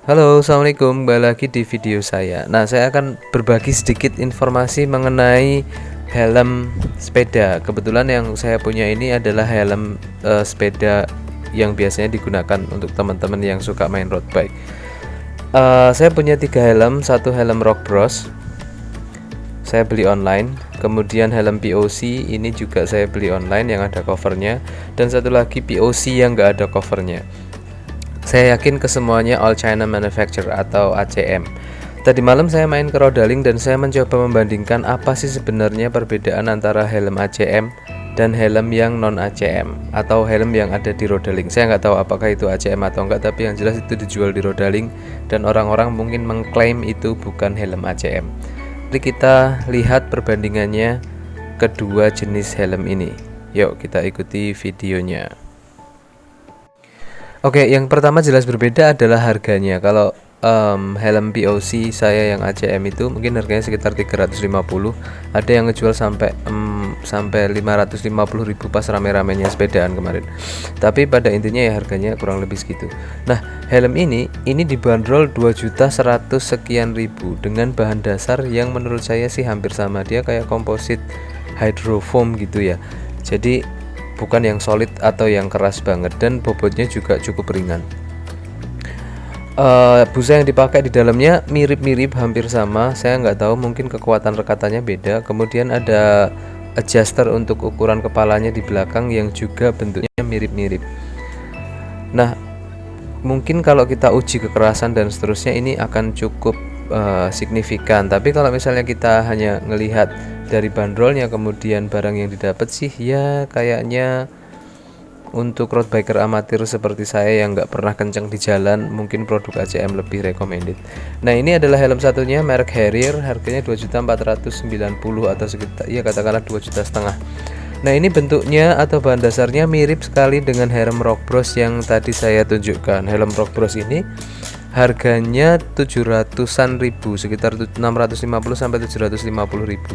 Halo, assalamualaikum. Kembali lagi di video saya. Nah, saya akan berbagi sedikit informasi mengenai helm sepeda. Kebetulan yang saya punya ini adalah helm sepeda yang biasanya digunakan untuk teman-teman yang suka main road bike. Saya punya 3 helm, satu helm Rock Bros. Saya beli online. Kemudian helm POC ini juga saya beli online yang ada covernya, dan satu lagi POC yang nggak ada covernya. Saya yakin kesemuanya all China manufacturer atau ACM. Tadi malam saya main ke Rodaling dan saya mencoba membandingkan apa sih sebenarnya perbedaan antara helm ACM dan helm yang non ACM atau helm yang ada di Rodaling. Saya nggak tahu apakah itu ACM atau enggak, tapi yang jelas itu dijual di Rodaling dan orang-orang mungkin mengklaim itu bukan helm ACM. Mari kita lihat perbandingannya kedua jenis helm ini. Yuk kita ikuti videonya. Oke, yang pertama jelas berbeda adalah harganya. Kalau helm POC saya yang ACM itu mungkin harganya sekitar 350. Ada yang ngejual sampai 550.000 pas rame-ramenya sepedaan kemarin. Tapi pada intinya ya harganya kurang lebih segitu. Nah, helm ini dibanderol 2.100 sekian ribu dengan bahan dasar yang menurut saya sih hampir sama. Dia kayak komposit hydrofoam gitu ya. Jadi bukan yang solid atau yang keras banget, dan bobotnya juga cukup ringan. Busa yang dipakai di dalamnya mirip-mirip, hampir sama. Saya nggak tahu, mungkin kekuatan rekatannya beda. Kemudian ada adjuster untuk ukuran kepalanya di belakang yang juga bentuknya mirip-mirip. Nah, mungkin kalau kita uji kekerasan dan seterusnya ini akan cukup signifikan. Tapi kalau misalnya kita hanya ngelihat dari bandrolnya kemudian barang yang didapat sih ya kayaknya untuk road biker amatir seperti saya yang nggak pernah kenceng di jalan, mungkin produk ACM lebih recommended. Nah, ini adalah helm satunya merek Harrier, harganya 2.490 atau sekitar ya katakanlah 2,5 juta. Nah, ini bentuknya atau bahan dasarnya mirip sekali dengan helm Rock Bros yang tadi saya tunjukkan. Helm Rock Bros ini harganya 700-an ribu, sekitar 650 sampai 750 ribu.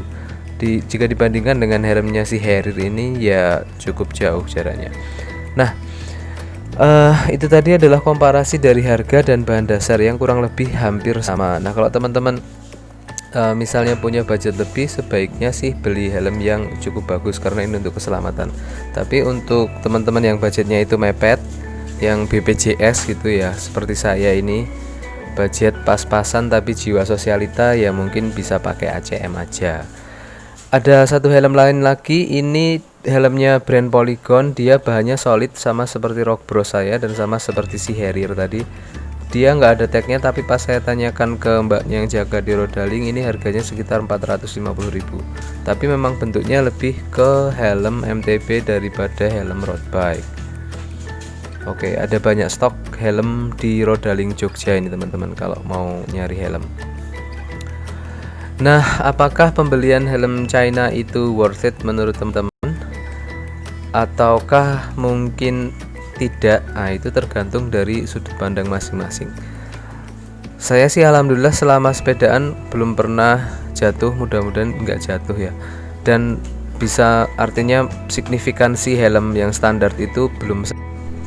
Jika dibandingkan dengan helmnya si Harrier ini ya cukup jauh jaraknya. Nah, itu tadi adalah komparasi dari harga dan bahan dasar yang kurang lebih hampir sama. Nah, kalau teman-teman misalnya punya budget lebih, sebaiknya sih beli helm yang cukup bagus karena ini untuk keselamatan. Tapi untuk teman-teman yang budgetnya itu mepet, yang BPJS gitu ya, seperti saya ini budget pas-pasan tapi jiwa sosialita, ya mungkin bisa pakai ACM aja. Ada satu helm lain lagi, ini helmnya brand Polygon. Dia bahannya solid sama seperti Rock Bros saya dan sama seperti si Harrier tadi. Dia nggak ada tagnya, tapi pas saya tanyakan ke mbaknya yang jaga di Rodaling, ini harganya sekitar 450.000. Tapi memang bentuknya lebih ke helm MTB daripada helm road bike. Oke, ada banyak stok helm di Rodaling Jogja ini teman-teman kalau mau nyari helm. Nah, apakah pembelian helm China itu worth it menurut teman-teman? Ataukah mungkin tidak? Nah, itu tergantung dari sudut pandang masing-masing. Saya sih alhamdulillah selama sepedaan belum pernah jatuh, mudah-mudahan nggak jatuh ya. Dan bisa, artinya signifikansi helm yang standar itu belum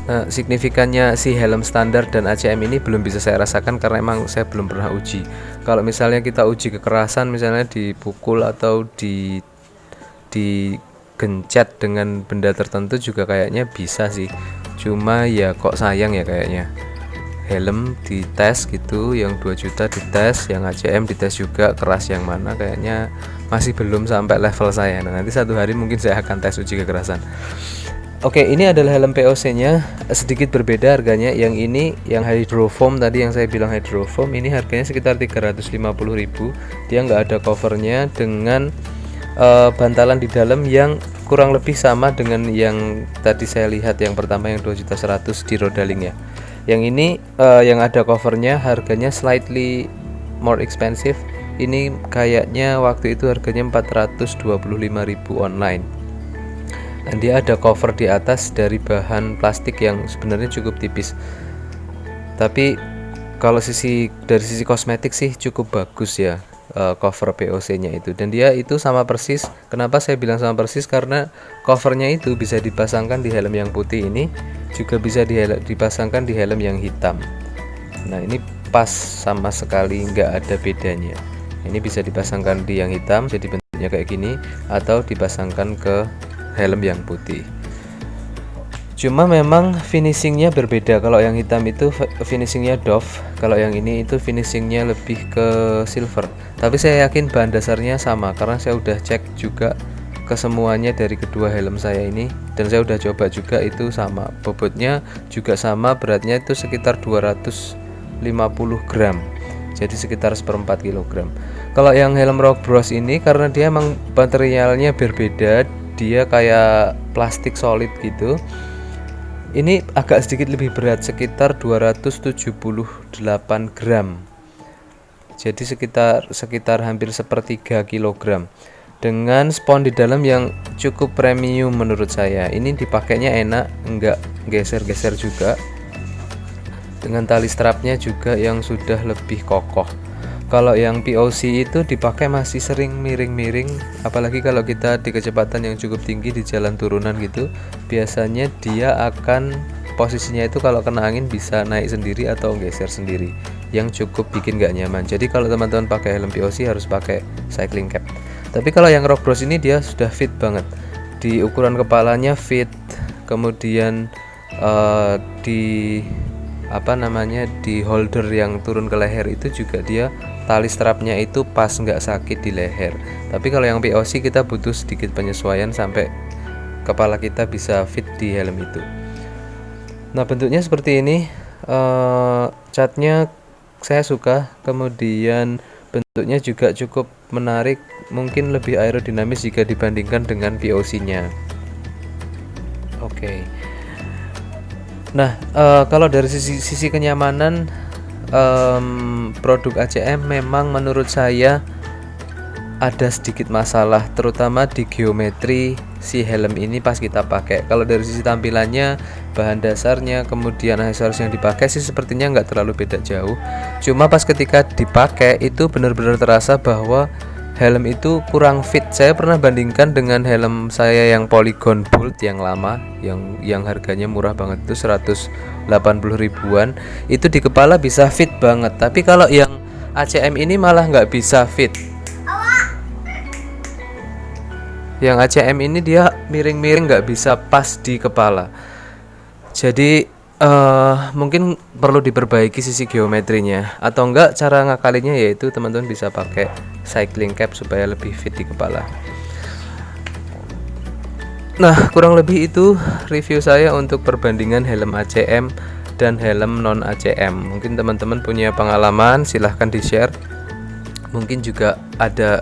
signifikannya si helm standar dan ACM ini belum bisa saya rasakan karena emang saya belum pernah uji. Kalau misalnya kita uji kekerasan, misalnya dipukul atau digencet dengan benda tertentu juga kayaknya bisa sih. Cuma ya kok sayang ya kayaknya. Helm dites gitu, yang 2 juta dites, yang ACM dites juga, keras yang mana, kayaknya masih belum sampai level saya. Nah, nanti satu hari mungkin saya akan tes uji kekerasan. Oke, ini adalah helm POC-nya, sedikit berbeda harganya. Yang ini yang hydrofoam tadi, yang saya bilang hydrofoam, ini harganya sekitar 350.000. Dia nggak ada covernya dengan bantalan di dalam yang kurang lebih sama dengan yang tadi saya lihat yang pertama yang 2.100 di Rodaling ya. Yang ini yang ada covernya harganya slightly more expensive. Ini kayaknya waktu itu harganya 425.000 online. Dan dia ada cover di atas dari bahan plastik yang sebenarnya cukup tipis. Tapi kalau dari sisi kosmetik sih cukup bagus ya cover POC-nya itu. Dan dia itu sama persis. Kenapa saya bilang sama persis? Karena covernya itu bisa dipasangkan di helm yang putih ini, juga bisa dipasangkan di helm yang hitam. Nah, ini pas sama sekali, nggak ada bedanya. Ini bisa dipasangkan di yang hitam jadi bentuknya kayak gini, atau dipasangkan ke helm yang putih. Cuma memang finishingnya berbeda. Kalau yang hitam itu finishingnya doff, kalau yang ini itu finishingnya lebih ke silver. Tapi saya yakin bahan dasarnya sama karena saya udah cek juga ke semuanya dari kedua helm saya ini, dan saya udah coba juga itu sama. Bobotnya juga sama, beratnya itu sekitar 250 gram, jadi sekitar 1/4 kg. Kalau yang helm Rock Bros ini karena dia emang materialnya berbeda, dia kayak plastik solid gitu. Ini agak sedikit lebih berat, sekitar 278 gram. Jadi sekitar hampir 1/3 kilogram. Dengan spons di dalam yang cukup premium menurut saya. Ini dipakainya enak, enggak geser-geser juga. Dengan tali strapnya juga yang sudah lebih kokoh. Kalau yang POC itu dipakai masih sering miring-miring, apalagi kalau kita di kecepatan yang cukup tinggi di jalan turunan gitu. Biasanya dia akan posisinya itu kalau kena angin bisa naik sendiri atau geser sendiri, yang cukup bikin gak nyaman. Jadi kalau teman-teman pakai helm POC harus pakai cycling cap. Tapi kalau yang Rock Bros ini dia sudah fit banget, di ukuran kepalanya fit, kemudian di di holder yang turun ke leher itu juga dia tali strapnya itu pas, nggak sakit di leher. Tapi kalau yang POC kita butuh sedikit penyesuaian sampai kepala kita bisa fit di helm itu. Nah, bentuknya seperti ini. Catnya saya suka, kemudian bentuknya juga cukup menarik, mungkin lebih aerodinamis jika dibandingkan dengan POC nya. Oke. Nah, kalau dari sisi kenyamanan, produk ACM memang menurut saya ada sedikit masalah, terutama di geometri si helm ini pas kita pakai. Kalau dari sisi tampilannya, bahan dasarnya, kemudian aksesoris yang dipakai sih sepertinya nggak terlalu beda jauh. Cuma pas ketika dipakai itu benar-benar terasa bahwa helm itu kurang fit. Saya pernah bandingkan dengan helm saya yang Polygon Bolt yang lama, yang harganya murah banget, itu 180 ribuan. Itu di kepala bisa fit banget. Tapi kalau yang ACM ini malah nggak bisa fit. Yang ACM ini dia miring-miring, nggak bisa pas di kepala. Jadi mungkin perlu diperbaiki sisi geometrinya, atau enggak cara ngakalinya yaitu teman-teman bisa pakai cycling cap supaya lebih fit di kepala. Nah, kurang lebih itu review saya untuk perbandingan helm ACM dan helm non ACM. Mungkin teman-teman punya pengalaman, silahkan di share. Mungkin juga ada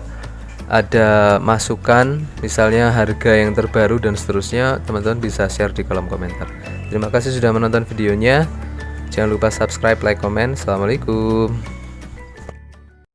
masukan, misalnya harga yang terbaru dan seterusnya, teman-teman bisa share di kolom komentar. Terima kasih sudah menonton videonya. Jangan lupa subscribe, like, komen. Assalamualaikum.